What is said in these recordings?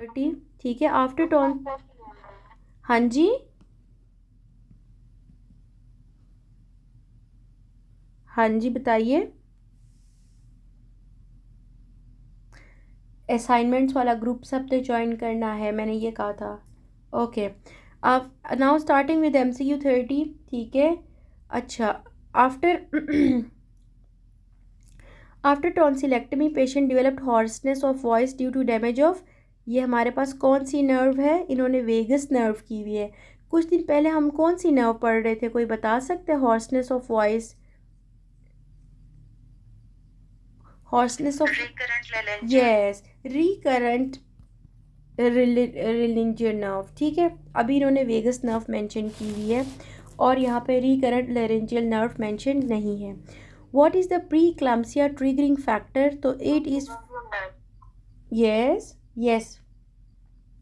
30, ठीक है। After ton, हाँ जी, हाँ जी बताइए। असाइनमेंट्स वाला ग्रुप सबने ज्वाइन करना है, मैंने ये कहा था। ओके, अब नाउ स्टार्टिंग विद MCQ 30, ठीक है। अच्छा, after after tonsillectomy patient developed hoarseness of voice due to damage of, ये हमारे पास कौन सी नर्व है? इन्होंने वेगस नर्व की हुई है। कुछ दिन पहले हम कौन सी नर्व पढ़ रहे थे, कोई बता सकते हैं? Hoarseness of voice, hoarseness of, yes, recurrent laryngeal nerve, ठीक है। अभी इन्होंने वेगस नर्व मेंशन की हुई है और यहाँ पे रिकरेंट लेरेंजियल नर्व मेंशन नहीं है। What is the preeclampsia triggering factor? तो it is, yes, yes,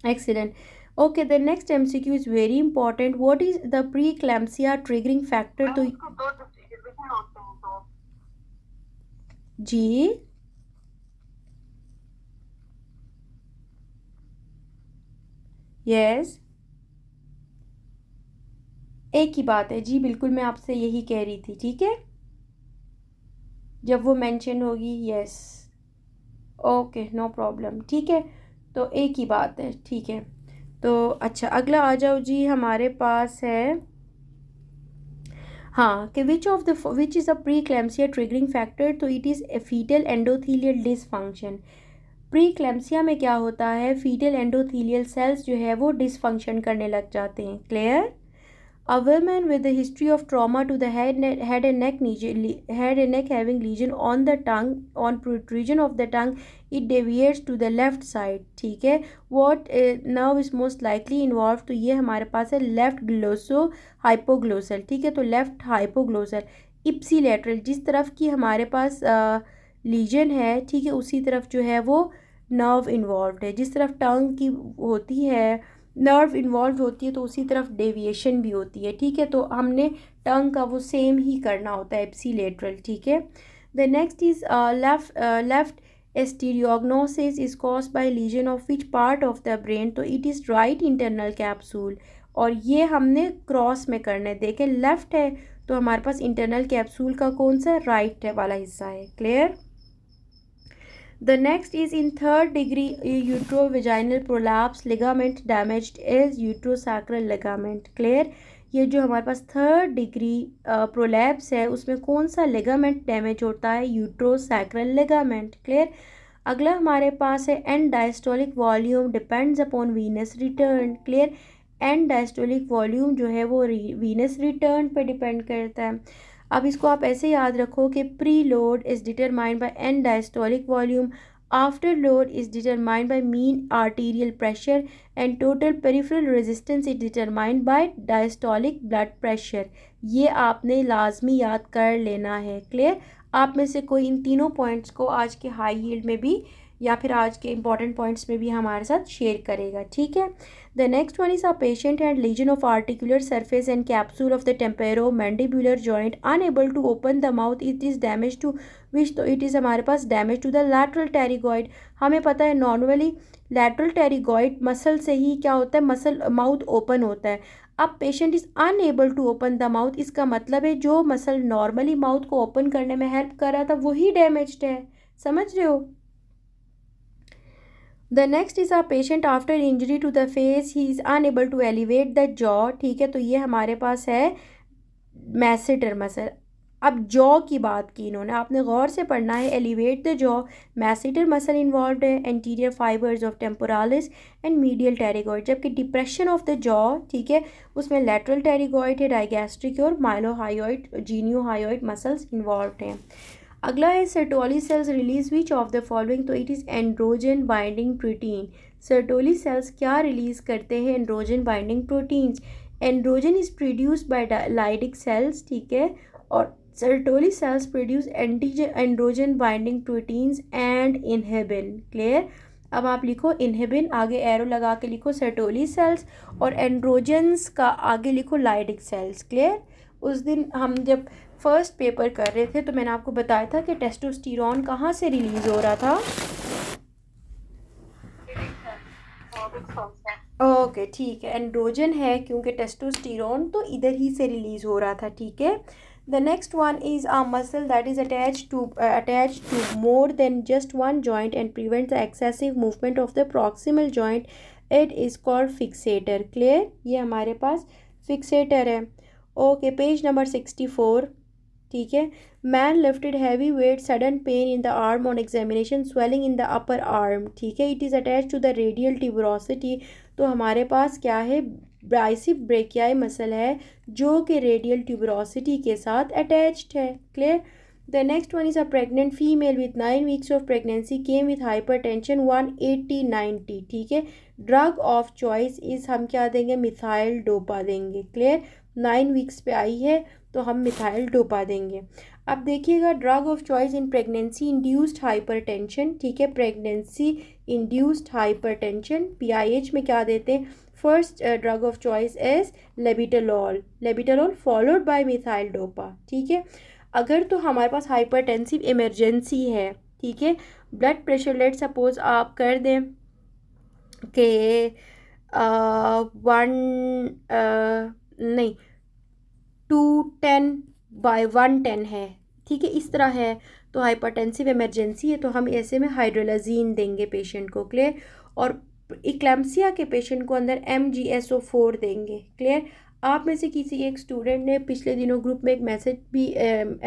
excellent. Okay, the next MCQ is very important. What is the preeclampsia triggering factor? तो जी, यस, एक ही बात है जी, बिल्कुल मैं आपसे यही कह रही थी, ठीक है, जब वो मेंशन होगी, यस। ओके, नो प्रॉब्लम, ठीक है। तो एक ही बात है, ठीक है। तो अच्छा, अगला आ जाओ जी, हमारे पास है, हाँ, कि which is a preeclampsia triggering factor? तो it is a fetal endothelial dysfunction. Preeclampsia में क्या होता है? फीटल एंडोथीलियल सेल्स जो है वो डिसफंक्शन करने लग जाते हैं। Clear? A woman with a history of trauma to the head and neck head and neck having lesion on the tongue, on protrusion of the tongue, it deviates to the left side, ठीक है। What nerve is most likely involved? तो ये हमारे पास है left glosso hypoglossal, ठीक है। तो left hypoglossal इप्सीलेटरल, जिस तरफ की हमारे पास लीजन है, ठीक है, उसी तरफ जो है वो नर्व इन्वॉल्व है। जिस तरफ टंग की होती है, नर्व इन्वॉल्व होती है, तो उसी तरफ डेविएशन भी होती है, ठीक है। तो हमने टंग का वो सेम ही करना होता है, एप्सीलेटरल, ठीक है। The next is left astereognosis is caused by lesion of which part of the brain? तो it is right internal capsule, और ये हमने क्रॉस में करना है। देखें, लेफ्ट है तो हमारे पास इंटरनल कैप्सूल का कौन सा राइट वाला हिस्सा है। Clear? The next is in third degree uterovaginal prolapse ligament damaged is uterosacral ligament. Clear? ये जो हमारे पास थर्ड डिग्री प्रोलैप्स है उसमें कौन सा लिगामेंट डैमेज होता है? Uterosacral ligament. क्लियर? अगला हमारे पास है and diastolic volume depends upon venous return. Clear? And diastolic volume जो है वो वीनस रिटर्न पे डिपेंड करता है। अब इसको आप ऐसे याद रखो कि pre load is determined by and diastolic volume, after load is determined by mean arterial pressure, and total peripheral resistance is determined by diastolic blood pressure. ये आपने लाजमी याद कर लेना है। क्लियर? आप में से कोई इन तीनों पॉइंट्स को आज के हाई यील्ड में भी या फिर आज के इंपॉर्टेंट पॉइंट्स में भी हमारे साथ शेयर करेगा, ठीक है। The next one is a patient had lesion of articular surface and capsule of the temporomandibular joint unable to open the mouth, it is damage to which? तो it is हमारे पास damage to the lateral pterygoid। हमें पता है normally lateral pterygoid muscle से ही क्या होता है, muscle mouth open होता है। अब patient is unable to open the mouth, इसका मतलब है जो मसल नॉर्मली माउथ को ओपन करने में हेल्प कर रहा था वही डैमेज्ड है। समझ रहे हो? The next is a patient after injury to the face he is unable to elevate the jaw, ठीक है। तो ये हमारे पास है मैसेटर मसल। अब जॉ की बात की इन्होंने, आपने गौर से पढ़ना है। Elevate the jaw, masseter muscle involve है, anterior fibres of temporalis and medial pterygoid. जबकि डिप्रेशन ऑफ द जॉ, ठीक है, उसमें लेटरल टेरिगॉइड है, डाइगैस्ट्रिक और माइलोहायोइड जीनियोहायोइड मसल्स इन्वॉल्व हैं। अगला है Sertoli cells release which of the following? तो it is androgen binding protein. Sertoli cells क्या रिलीज करते हैं? Androgen binding proteins. Androgen is produced by Leydig cells, ठीक है, और Sertoli cells produce androgen binding proteins and inhibin. Clear? अब आप लिखो इनहिबिन, आगे एरो लगा के लिखो सर्टोली सेल्स, और एंड्रोजन्स का आगे लिखो लाइडिक सेल्स। क्लियर? उस दिन हम जब फर्स्ट पेपर कर रहे थे तो मैंने आपको बताया था कि टेस्टोस्टेरोन कहाँ से रिलीज़ हो रहा था? ओके ठीक है, एंड्रोजन है क्योंकि टेस्टोस्टेरोन तो इधर ही से रिलीज हो रहा था, ठीक है। The next one is a muscle that is attach to more than just one joint and prevent the excessive movement of the proximal joint, it is called fixator. Clear, ये हमारे पास फिक्सेटर है। Okay, page number 64, ठीक है। Man lifted heavy weight, sudden pain in the arm on examination, swelling in the upper arm, ठीक है। It is attach to the radial tuberosity, तो हमारे पास क्या है, बाइसेप ब्रेकियाई मसल है जो कि रेडियल ट्यूबरोसिटी के साथ अटैच्ड है। Clear. The next one is a pregnant female with 9 weeks of pregnancy came with hypertension 180/90, ठीक है। ड्रग ऑफ चॉइस इज़, हम क्या देंगे, मिथाइल डोपा देंगे। क्लियर, 9 वीक्स पे आई है तो हम मिथाइल डोपा देंगे। अब देखिएगा, drug of choice in pregnancy induced hypertension, ठीक है। प्रेगनेंसी इंड्यूस्ड हाइपरटेंशन, पीआईएच में क्या देते हैं, first drug of choice is labetalol followed by methyldopa, ठीक है। अगर तो हमारे पास हाइपरटेंसिव इमरजेंसी है, ठीक है, ब्लड प्रेशर लेट सपोज आप कर दें कि 1 नहीं 210/110 है, ठीक है, इस तरह है, तो हाइपरटेंसिव इमरजेंसी है, तो हम ऐसे में हाइड्रोलाजीन देंगे पेशेंट को। क्लियर। और इक्लेम्सिया के पेशेंट को अंदर MgSO4 देंगे। क्लियर। आप में से किसी एक स्टूडेंट ने पिछले दिनों ग्रुप में एक मैसेज भी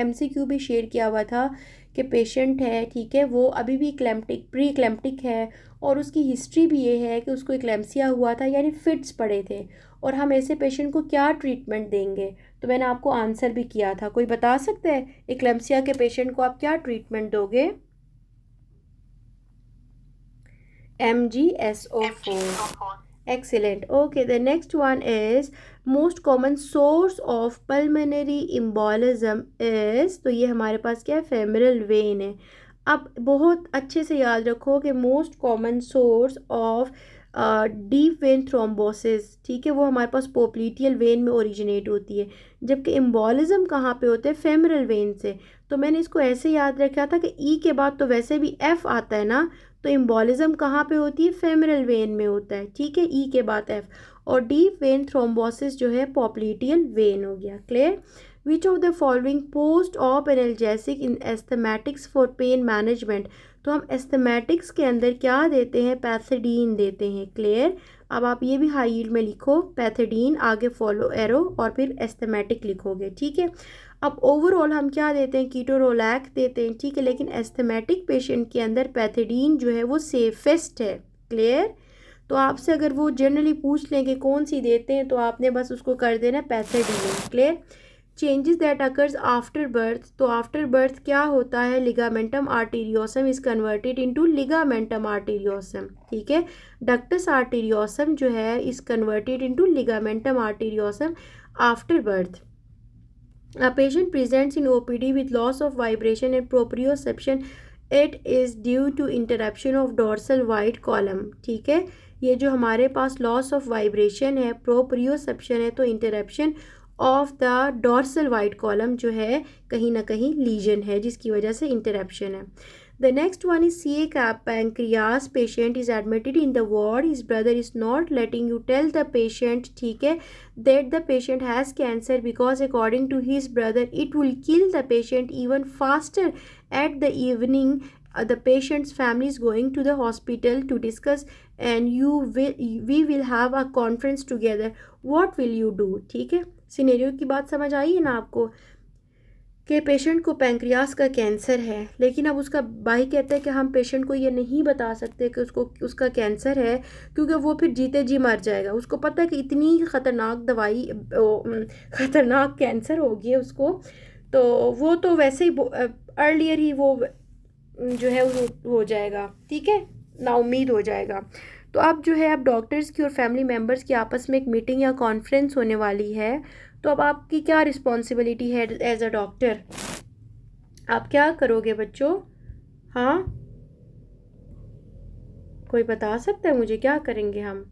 MCQ भी शेयर किया हुआ था कि पेशेंट है, ठीक है, वो अभी भी प्री इक्लेम्प्टिक है और उसकी हिस्ट्री भी ये है कि उसको इक्लेम्सिया हुआ था, यानी फिट्स पड़े थे, और हम ऐसे पेशेंट को क्या ट्रीटमेंट देंगे। तो मैंने आपको आंसर भी किया था, कोई बता सकता है इक्लेम्सिया के पेशेंट को आप क्या ट्रीटमेंट दोगे। MgSO4, excellent. Okay, the next one is most common source of pulmonary embolism is, तो ये हमारे पास क्या है, फेमरल वेन है। अब बहुत अच्छे से याद रखो कि most common source of deep vein thrombosis, ठीक है, वो हमारे पास पोप्लीटियल वेन में ओरिजिनेट होती है, जबकि एम्बोलिज्म कहाँ पे होते हैं, फेमरल वेन से। तो मैंने इसको ऐसे याद रखा था कि ई के बाद तो वैसे भी एफ आता है ना, तो एम्बोलिज्म कहाँ पे होती है, फेमरल वेन में होता है, ठीक है, ई के बाद एफ। और डीप वेन थ्रोम्बोसिस जो है पॉप्लीटियल वेन हो गया। Clear. Which of the following post op analgesic in asthmatics for pain management, तो हम एस्थमेटिक्स के अंदर क्या देते हैं, पैथेडीन देते हैं। क्लियर। अब आप ये भी हाई यील्ड में लिखो, पैथेडीन आगे फॉलो एरो और फिर एस्थमेटिक लिखोगे, ठीक है। अब ओवरऑल हम क्या देते हैं, कीटोरोलैक देते हैं, ठीक है, लेकिन एस्थमेटिक पेशेंट के अंदर पैथेडीन जो है वो सेफेस्ट है। क्लियर। तो आपसे अगर वो जनरली पूछ लें कि कौन सी देते हैं, तो आपने बस उसको कर देना pethidine. Clear. Changes that occurs after birth, तो आफ्टर बर्थ क्या होता है, ligamentum arteriosum is converted into ligamentum arteriosum, ठीक है। डक्टस आर्टीरियोसम जो है is converted into ligamentum arteriosum after birth. A patient presents in OPD with loss of vibration and proprioception. It is due to interruption of dorsal white column, ठीक है। ये जो हमारे पास loss of vibration है, proprioception है, तो interruption of the dorsal white column जो है कहीं ना कहीं लीजन है जिसकी वजह से इंटरप्शन है। The next one is CA pancreas patient is admitted in the ward. His brother is not letting you tell the patient, ठीक है, that the patient has cancer because according to his brother it will kill the patient even faster. At the evening, the patient's family is going to the hospital to discuss and we will have a conference together. What will you do? ठीक है, scenario की बात समझ आई है ना आपको, कि patient को पैंक्रियास का कैंसर है, लेकिन अब उसका भाई कहता है कि हम पेशेंट को ये नहीं बता सकते कि उसका कैंसर है, क्योंकि वो फिर जीते जी मर जाएगा। उसको पता है कि इतनी ख़तरनाक ख़तरनाक कैंसर हो गया उसको, तो वो तो वैसे ही अर्लियर ही वो जो है वो हो जाएगा, ठीक है, नाउम्मीद हो जाएगा। तो अब जो है अब डॉक्टर्स की और फैमिली मेम्बर्स की आपस में एक मीटिंग या कॉन्फ्रेंस होने वाली है, तो अब आपकी क्या रिस्पॉन्सिबिलिटी है एज अ डॉक्टर, आप क्या करोगे बच्चों। हाँ, कोई बता सकता है मुझे क्या करेंगे हम।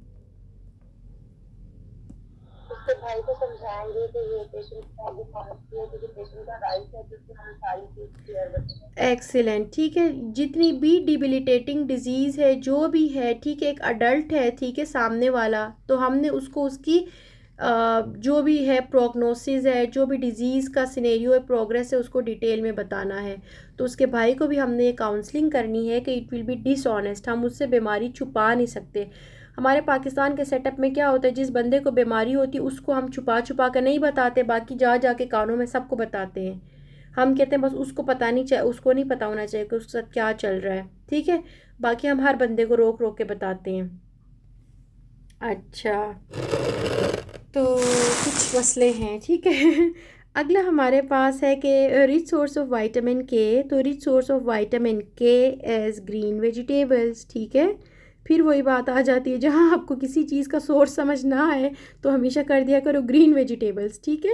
उसके भाई को समझाएंगे कि ये पेशेंट का ये पॉलिसी है, क्योंकि पेशेंट का राइट है, क्योंकि हम सारी चीज क्लियर बच्चे। एक्सीलेंट, ठीक है। जितनी भी डिबिलिटेटिंग डिजीज़ है, जो भी है, ठीक है, एक अडल्ट है, ठीक है, सामने वाला, तो हमने उसको उसकी जो भी है प्रोग्नोसिस है, जो भी डिज़ीज़ का सिनेरियो है, प्रोग्रेस है, उसको डिटेल में बताना है। तो उसके भाई को भी हमने ये काउंसलिंग करनी है कि इट विल बी डिसऑनेस्ट, हम उससे बीमारी छुपा नहीं सकते। हमारे पाकिस्तान के सेटअप में क्या होता है, जिस बंदे को बीमारी होती है उसको हम छुपा छुपा कर नहीं बताते, बाकी जा जा के कानों में सबको बताते हैं। हम कहते हैं बस उसको पता नहीं चाहिए, उसको नहीं पता होना चाहिए कि उसके साथ क्या चल रहा है, ठीक है। बाकी हम हर बंदे को रोक रोक के बताते हैं। अच्छा, तो कुछ मसले हैं, ठीक है। अगला हमारे पास है कि रिच सोर्स ऑफ विटामिन के, तो रिच सोर्स ऑफ विटामिन के एज ग्रीन वेजिटेबल्स, ठीक है। फिर वही बात आ जाती है, जहाँ आपको किसी चीज़ का सोर्स समझ ना आए तो हमेशा कर दिया करो ग्रीन वेजिटेबल्स, ठीक है।